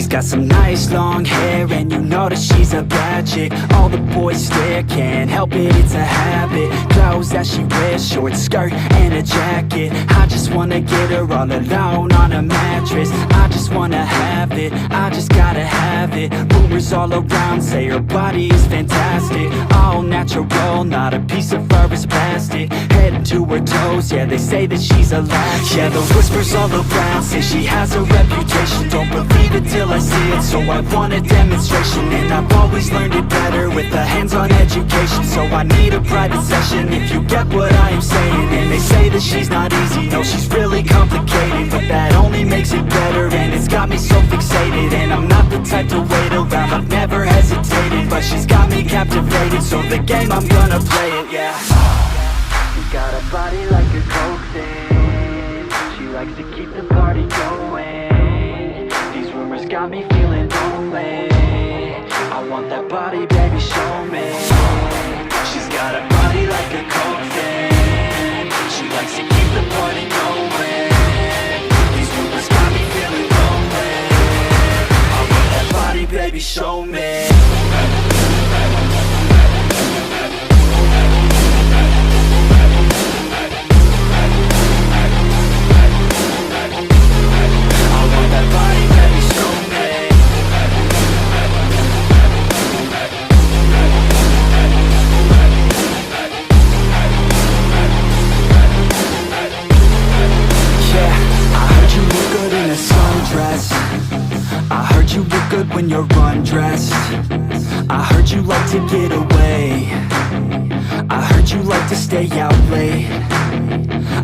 She's got some nice long hair, and you know that she's a bad chick. All the boys stare, can't help it, it's a habit. Clothes that she wears, short skirt and a jacket. I just wanna get her all alone on a mattress. I just wanna have it, I just gotta have it. Rumors all around say her body is fantastic. All natural, not a piece of fur is plastic. Head to her toes, yeah, they say that she's a latch. Yeah, the whispers all around say she has a reputation. Don't believe it till I see it, so I want a demonstration. And I've always learned it better with a hands-on education. So I need a private session if you get what I am saying. And they say that she's not easy, no, she's really complicated. But that only makes it better, and it's got me so fixated. And I'm not the type to wait around, I've never hesitated. But she's got me captivated, so the game, I'm gonna play it, yeah. She's got a body like a coke thing. She likes to keep the party going. These rumors got me feeling lonely. I want that body, baby, show me. She's got a body like a coke thing. She likes to keep the party going. These rumors got me feeling lonely. I want that body, baby, show me. I heard you look good when you're undressed. I heard you like to get away. I heard you like to stay out late.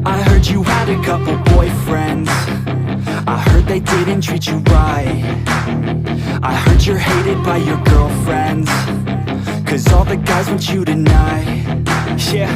I heard you had a couple boyfriends. I heard they didn't treat you right. I heard you're hated by your girlfriends, 'cause all the guys want you tonight. Yeah,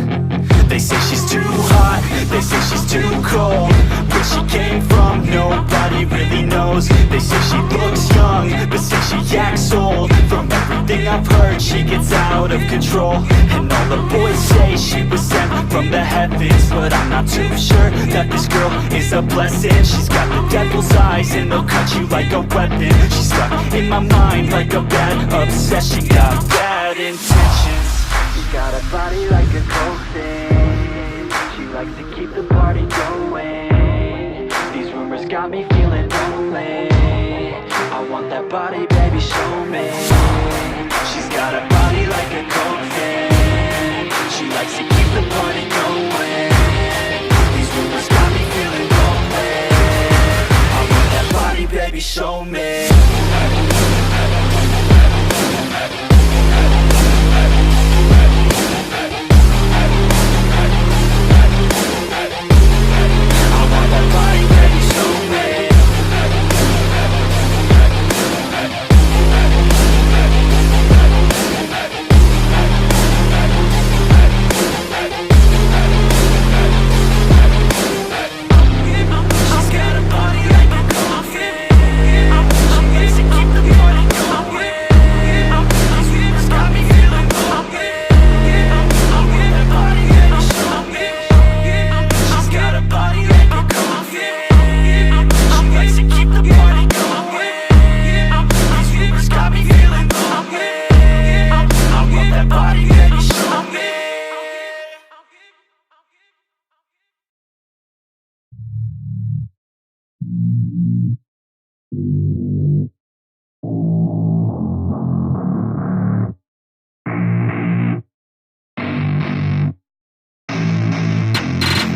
they say she's too hot, they say she's too cold. Where she came from, nobody really knows. They say she looks young, but say she acts old. From everything I've heard, she gets out of control. And all the boys say she was sent from the heavens, but I'm not too sure that this girl is a blessing. She's got the devil's eyes, and they'll cut you like a weapon. She's stuck in my mind like a bad obsession. Got bad intentions. She's got a body like a coke thing. She likes to keep the party going. These rumors got me feeling lonely. I want that body, baby, show me. She's got a body like a coke thing. She likes to keep the party going. These rumors got me feeling lonely. I want that body, baby, show me.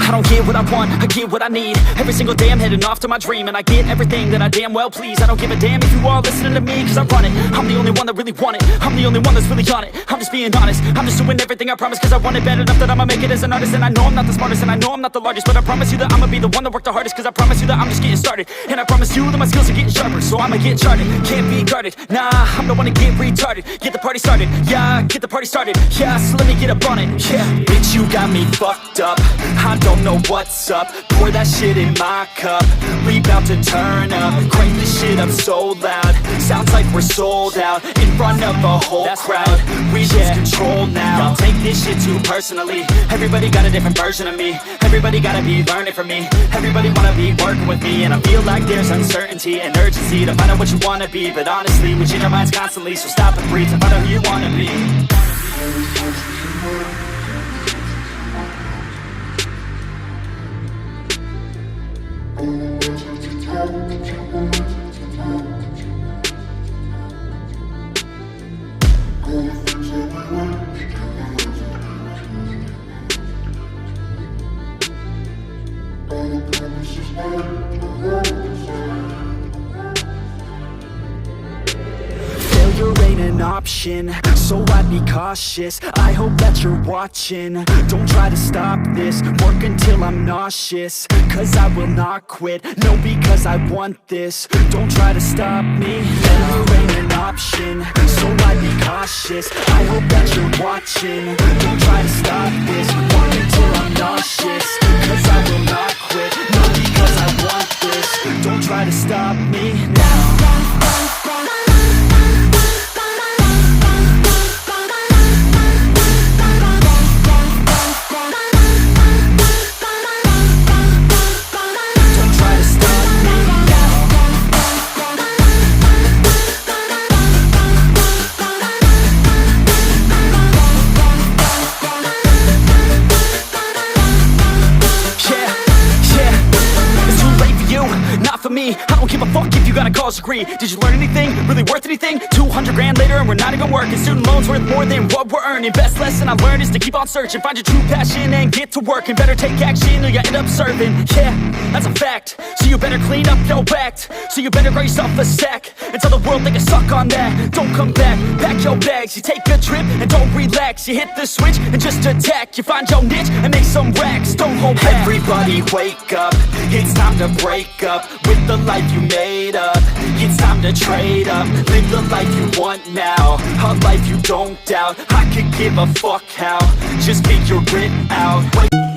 I don't get what I want, I get what I need. Every single day I'm heading off to my dream, and I get everything that I damn well please. I don't give a damn if you all listening to me, 'cause I run it. I'm the only one that really want it. I'm the only one that's really on it. I'm just being honest, I'm just doing everything I promise, 'cause I want it bad enough that I'ma make it as an artist. And I know I'm not the smartest, and I know I'm not the largest, but I promise you that I'ma be the one that worked the hardest, 'cause I promise you that I'm just getting started. And I promise you that my skills are getting sharper, so I'ma get charted. Can't be guarded, nah, I'm the one to get retarded. Get the party started, yeah, get the party started. Yeah, so let me get up on it, yeah. Bitch, you got me fucked up, I don't don't know what's up. Pour that shit in my cup, we bout to turn up. Crank this shit up so loud, sounds like we're sold out. In front of a whole crowd, we lose control now. Y'all take this shit too personally. Everybody got a different version of me. Everybody gotta be learning from me. Everybody wanna be working with me. And I feel like there's uncertainty and urgency to find out what you wanna be. But honestly, we change our minds constantly, so stop and breathe to find out who you wanna be. Failure ain't an option, so I'd be cautious. I hope that you're watching. Don't try to stop this, work until I'm nauseous. Cause I will not quit, no, because I want this. Don't try to stop me, failure ain't an option, so I'd be cautious. I hope that you're watching. Don't try to stop this, work until I'm nauseous. Cause I will not quit, no, because I want this. Don't try to stop me now. Me, I don't give a fuck if you got a college degree. Did you learn anything? Really worth anything? 200 grand later and we're not even working. Student loans worth more than what we're earning. Best lesson I learned is to keep on searching. Find your true passion and get to work. And better take action or you end up serving. Yeah, that's a fact. So you better clean up your act. So you better grow yourself a sack and tell the world they can suck on that. Don't come back, pack your bags. You take a trip and don't relax. You hit the switch and just attack. You find your niche and make some racks. Don't hold back. Everybody wake up, it's time to break up with the life you made up. It's time to trade up, live the life you want now, a life you don't doubt. I could give a fuck how, just figure it out.